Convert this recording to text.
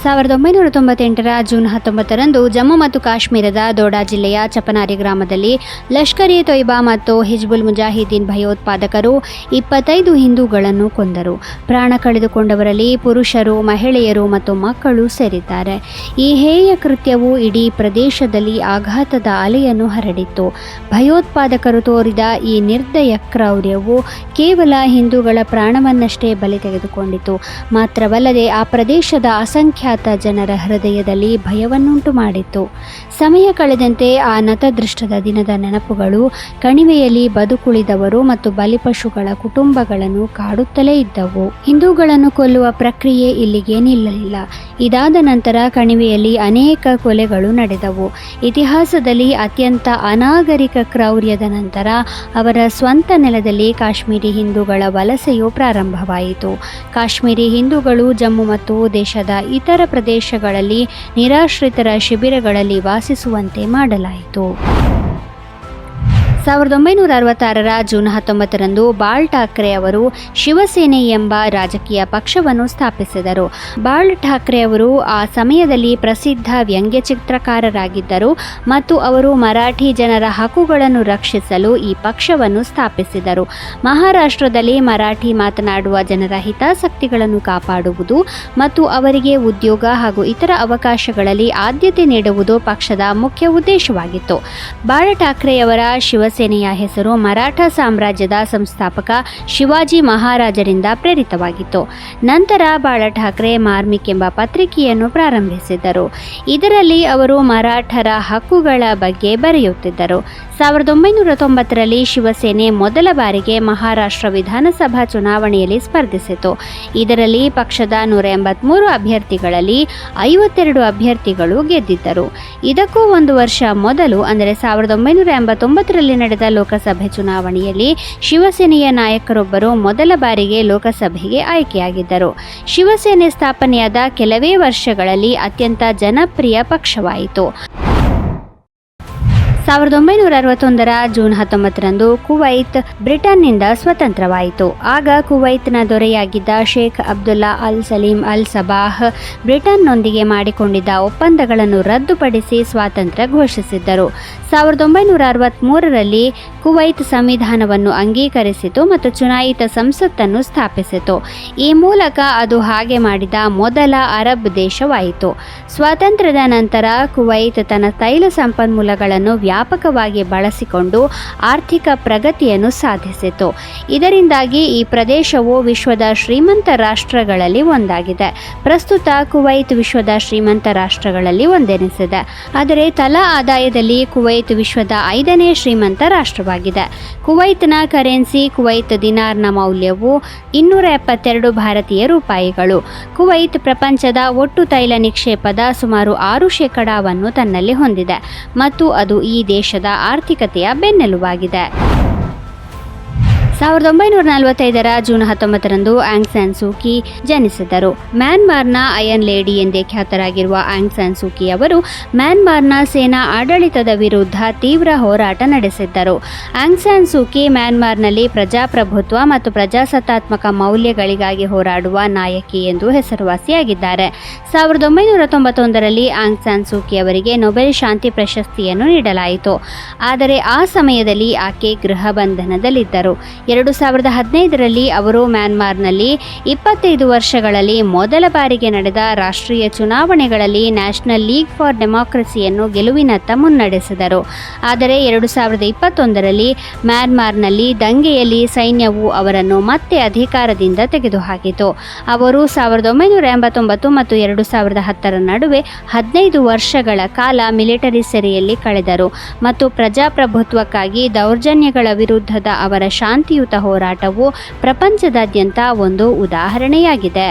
1998 June 19ರಂದು Jammu ಮತ್ತು ಕಾಶ್ಮೀರದ ದೋಡಾ ಜಿಲ್ಲೆಯ ಚಪನಾರಿ ಗ್ರಾಮದಲ್ಲಿ ಲಷ್ಕರ್ ಎ ತೊಯ್ಬಾ ಮತ್ತು ಹಿಜ್ಬುಲ್ ಮುಜಾಹಿದೀನ್ ಭಯೋತ್ಪಾದಕರು 25 ಹಿಂದೂಗಳನ್ನು ಕೊಂದರು. ಪ್ರಾಣ ಕಳೆದುಕೊಂಡವರಲ್ಲಿ ಪುರುಷರು, ಮಹಿಳೆಯರು ಮತ್ತು ಮಕ್ಕಳು ಸೇರಿದ್ದಾರೆ. ಈ ಹೇಯ ಕೃತ್ಯವು ಇಡೀ ಪ್ರದೇಶದಲ್ಲಿ ಆಘಾತದ ಅಲೆಯನ್ನು ಹರಡಿತ್ತು. ಭಯೋತ್ಪಾದಕರು ತೋರಿದ ಈ ನಿರ್ದಯ ಕ್ರೌರ್ಯವು ಕೇವಲ ಹಿಂದೂಗಳ ಪ್ರಾಣವನ್ನಷ್ಟೇ ಬಲಿ ತೆಗೆದುಕೊಂಡಿತು. ಮಾತ್ರವಲ್ಲದೆ ಆ ಪ್ರದೇಶದ ಅಸಂಖ್ಯಾತ ಜನರ ಹೃದಯದಲ್ಲಿ ಭಯವನ್ನುಂಟು ಮಾಡಿತ್ತು. ಸಮಯ ಕಳೆದಂತೆ ಆ ನತದೃಷ್ಟದ ದಿನದ ನೆನಪುಗಳು ಕಣಿವೆಯಲ್ಲಿ ಬದುಕುಳಿದವರು ಮತ್ತು ಬಲಿಪಶುಗಳ ಕುಟುಂಬಗಳನ್ನು ಕಾಡುತ್ತಲೇ ಇದ್ದವು. ಹಿಂದೂಗಳನ್ನು ಕೊಲ್ಲುವ ಪ್ರಕ್ರಿಯೆ ಇಲ್ಲಿಗೆ ನಿಲ್ಲಲಿಲ್ಲ. ಇದಾದ ನಂತರ ಕಣಿವೆಯಲ್ಲಿ ಅನೇಕ ಕೊಲೆಗಳು ನಡೆದವು. ಇತಿಹಾಸದಲ್ಲಿ ಅತ್ಯಂತ ಅನಾಗರಿಕ ಕ್ರೌರ್ಯದ ನಂತರ ಅವರ ಸ್ವಂತ ನೆಲದಲ್ಲಿ ಕಾಶ್ಮೀರಿ ಹಿಂದೂಗಳ ವಲಸೆಯು ಪ್ರಾರಂಭವಾಯಿತು. ಕಾಶ್ಮೀರಿ ಹಿಂದೂಗಳು ಜಮ್ಮು ಮತ್ತು ದೇಶದ ಇತರ ಪ್ರದೇಶಗಳಲ್ಲಿ ನಿರಾಶ್ರಿತರ ಶಿಬಿರಗಳಲ್ಲಿ ವಾಸಿಸುವಂತೆ ಮಾಡಲಾಯಿತು. 1966 ಜೂನ್ 19ರಂದು ಬಾಳ್ ಠಾಕ್ರೆ ಅವರು ಶಿವಸೇನೆ ಎಂಬ ರಾಜಕೀಯ ಪಕ್ಷವನ್ನು ಸ್ಥಾಪಿಸಿದರು. ಬಾಳ್ ಠಾಕ್ರೆ ಅವರು ಆ ಸಮಯದಲ್ಲಿ ಪ್ರಸಿದ್ಧ ವ್ಯಂಗ್ಯಚಿತ್ರಕಾರರಾಗಿದ್ದರು ಮತ್ತು ಅವರು ಮರಾಠಿ ಜನರ ಹಕ್ಕುಗಳನ್ನು ರಕ್ಷಿಸಲು ಈ ಪಕ್ಷವನ್ನು ಸ್ಥಾಪಿಸಿದರು. ಮಹಾರಾಷ್ಟ್ರದಲ್ಲಿ ಮರಾಠಿ ಮಾತನಾಡುವ ಜನರ ಹಿತಾಸಕ್ತಿಗಳನ್ನು ಕಾಪಾಡುವುದು ಮತ್ತು ಅವರಿಗೆ ಉದ್ಯೋಗ ಹಾಗೂ ಇತರ ಅವಕಾಶಗಳಲ್ಲಿ ಆದ್ಯತೆ ನೀಡುವುದು ಪಕ್ಷದ ಮುಖ್ಯ ಉದ್ದೇಶವಾಗಿತ್ತು. ಬಾಳ್ ಠಾಕ್ರೆಯವರ ಶಿವಸೇನೆಯ ಹೆಸರು ಮರಾಠ ಸಾಮ್ರಾಜ್ಯದ ಸಂಸ್ಥಾಪಕ ಶಿವಾಜಿ ಮಹಾರಾಜರಿಂದ ಪ್ರೇರಿತವಾಗಿತ್ತು. ನಂತರ ಬಾಳ್ ಠಾಕ್ರೆ ಮಾರ್ಮಿಕ್ ಎಂಬ ಪತ್ರಿಕೆಯನ್ನು ಪ್ರಾರಂಭಿಸಿದರು. ಇದರಲ್ಲಿ ಅವರು ಮರಾಠರ ಹಕ್ಕುಗಳ ಬಗ್ಗೆ ಬರೆಯುತ್ತಿದ್ದರು. 1990ರಲ್ಲಿ ಶಿವಸೇನೆ ಮೊದಲ ಬಾರಿಗೆ ಮಹಾರಾಷ್ಟ್ರ ವಿಧಾನಸಭಾ ಚುನಾವಣೆಯಲ್ಲಿ ಸ್ಪರ್ಧಿಸಿತು. ಇದರಲ್ಲಿ ಪಕ್ಷದ 183 ಅಭ್ಯರ್ಥಿಗಳಲ್ಲಿ 52 ಅಭ್ಯರ್ಥಿಗಳು ಗೆದ್ದಿದ್ದರು. ಇದಕ್ಕೂ ಒಂದು ವರ್ಷ ಮೊದಲು ಅಂದರೆ 1989ರಲ್ಲಿ ನಡೆದ ಲೋಕಸಭೆ ಚುನಾವಣೆಯಲ್ಲಿ ಶಿವಸೇನೆಯ ನಾಯಕರೊಬ್ಬರು ಮೊದಲ ಬಾರಿಗೆ ಲೋಕಸಭೆಗೆ ಆಯ್ಕೆಯಾಗಿದ್ದರು. ಶಿವಸೇನೆ ಸ್ಥಾಪನೆಯಾದ ಕೆಲವೇ ವರ್ಷಗಳಲ್ಲಿ ಅತ್ಯಂತ ಜನಪ್ರಿಯ ಪಕ್ಷವಾಯಿತು. 1961 ಜೂನ್ 19ರಂದು ಕುವೈತ್ ಬ್ರಿಟನ್ನಿಂದ ಸ್ವತಂತ್ರವಾಯಿತು. ಆಗ ಕುವೈತ್ನ ದೊರೆಯಾಗಿದ್ದ ಶೇಖ್ ಅಬ್ದುಲ್ಲಾ ಅಲ್ ಸಲೀಂ ಅಲ್ ಸಬಾಹ್ ಬ್ರಿಟನ್ನೊಂದಿಗೆ ಮಾಡಿಕೊಂಡಿದ್ದ ಒಪ್ಪಂದಗಳನ್ನು ರದ್ದುಪಡಿಸಿ ಸ್ವಾತಂತ್ರ್ಯ ಘೋಷಿಸಿದ್ದರು. 1963ರಲ್ಲಿ ಕುವೈತ್ ಸಂವಿಧಾನವನ್ನು ಅಂಗೀಕರಿಸಿತು ಮತ್ತು ಚುನಾಯಿತ ಸಂಸತ್ತನ್ನು ಸ್ಥಾಪಿಸಿತು. ಈ ಮೂಲಕ ಅದು ಹಾಗೆ ಮಾಡಿದ ಮೊದಲ ಅರಬ್ ದೇಶವಾಯಿತು. ಸ್ವಾತಂತ್ರ್ಯದ ನಂತರ ಕುವೈತ್ ತನ್ನ ತೈಲ ಸಂಪನ್ಮೂಲಗಳನ್ನು ವ್ಯಾಪಕವಾಗಿ ಬಳಸಿಕೊಂಡು ಆರ್ಥಿಕ ಪ್ರಗತಿಯನ್ನು ಸಾಧಿಸಿತು. ಇದರಿಂದಾಗಿ ಈ ಪ್ರದೇಶವು ವಿಶ್ವದ ಶ್ರೀಮಂತ ರಾಷ್ಟ್ರಗಳಲ್ಲಿ ಒಂದಾಗಿದೆ. ಪ್ರಸ್ತುತ ಕುವೈತ್ ವಿಶ್ವದ ಶ್ರೀಮಂತ ರಾಷ್ಟ್ರಗಳಲ್ಲಿ ಒಂದೆನಿಸಿದೆ. ಆದರೆ ತಲಾ ಆದಾಯದಲ್ಲಿ ಕುವೈತ್ ವಿಶ್ವದ 5ನೇ ಶ್ರೀಮಂತ ರಾಷ್ಟ್ರವಾಗಿದೆ. ಕುವೈತ್ನ ಕರೆನ್ಸಿ ಕುವೈತ್ ದಿನಾರ್ನ ಮೌಲ್ಯವು 272 ಭಾರತೀಯ ರೂಪಾಯಿಗಳು. ಕುವೈತ್ ಪ್ರಪಂಚದ ಒಟ್ಟು ತೈಲ ನಿಕ್ಷೇಪದ ಸುಮಾರು 6% ತನ್ನಲ್ಲಿ ಹೊಂದಿದೆ ಮತ್ತು ಅದು ಈ ದೇಶದ ಆರ್ಥಿಕತೆಯ ಬೆನ್ನೆಲುಬಾಗಿದೆ. 1945 ಜೂನ್ 19ರಂದು ಆಂಗ್ ಸ್ಯಾನ್ ಸೂಕಿ ಜನಿಸಿದರು. ಮ್ಯಾನ್ಮಾರ್ನ ಅಯನ್ ಲೇಡಿ ಎಂದೇ ಖ್ಯಾತರಾಗಿರುವ ಆಂಗ್ ಸ್ಯಾನ್ ಸೂಕಿ ಅವರು ಮ್ಯಾನ್ಮಾರ್ನ ಸೇನಾ ಆಡಳಿತದ ವಿರುದ್ಧ ತೀವ್ರ ಹೋರಾಟ ನಡೆಸಿದ್ದರು. ಆಂಗ್ ಸ್ಯಾನ್ ಸೂಕಿ ಮ್ಯಾನ್ಮಾರ್ನಲ್ಲಿ ಪ್ರಜಾಪ್ರಭುತ್ವ ಮತ್ತು ಪ್ರಜಾಸತ್ತಾತ್ಮಕ ಮೌಲ್ಯಗಳಿಗಾಗಿ ಹೋರಾಡುವ ನಾಯಕಿ ಎಂದು ಹೆಸರುವಾಸಿಯಾಗಿದ್ದಾರೆ. 1991ರಲ್ಲಿ ಆಂಗ್ ಸ್ಯಾನ್ ಸೂಕಿ ಅವರಿಗೆ ನೊಬೆಲ್ ಶಾಂತಿ ಪ್ರಶಸ್ತಿಯನ್ನು ನೀಡಲಾಯಿತು. ಆದರೆ ಆ ಸಮಯದಲ್ಲಿ ಆಕೆ ಗೃಹ ಬಂಧನದಲ್ಲಿದ್ದರು. 2015ರಲ್ಲಿ ಅವರು ಮ್ಯಾನ್ಮಾರ್ನಲ್ಲಿ 25 ವರ್ಷಗಳಲ್ಲಿ ಮೊದಲ ಬಾರಿಗೆ ನಡೆದ ರಾಷ್ಟ್ರೀಯ ಚುನಾವಣೆಗಳಲ್ಲಿ ನ್ಯಾಷನಲ್ ಲೀಗ್ ಫಾರ್ ಡೆಮಾಕ್ರಸಿಯನ್ನು ಗೆಲುವಿನತ್ತ ಮುನ್ನಡೆಸಿದರು. ಆದರೆ 2021ರಲ್ಲಿ ಮ್ಯಾನ್ಮಾರ್ನಲ್ಲಿ ದಂಗೆಯಲ್ಲಿ ಸೈನ್ಯವು ಅವರನ್ನು ಮತ್ತೆ ಅಧಿಕಾರದಿಂದ ತೆಗೆದುಹಾಕಿತು. ಅವರು 1989 ಮತ್ತು 2010ರ ನಡುವೆ 15 ವರ್ಷಗಳ ಕಾಲ ಮಿಲಿಟರಿ ಸೆರೆಯಲ್ಲಿ ಕಳೆದರು ಮತ್ತು ಪ್ರಜಾಪ್ರಭುತ್ವಕ್ಕಾಗಿ ದೌರ್ಜನ್ಯಗಳ ವಿರುದ್ಧದ ಅವರ ಶಾಂತಿಯುತ ಹೋರಾಟವು ಪ್ರಪಂಚದಾದ್ಯಂತ ಒಂದು ಉದಾಹರಣೆಯಾಗಿದೆ.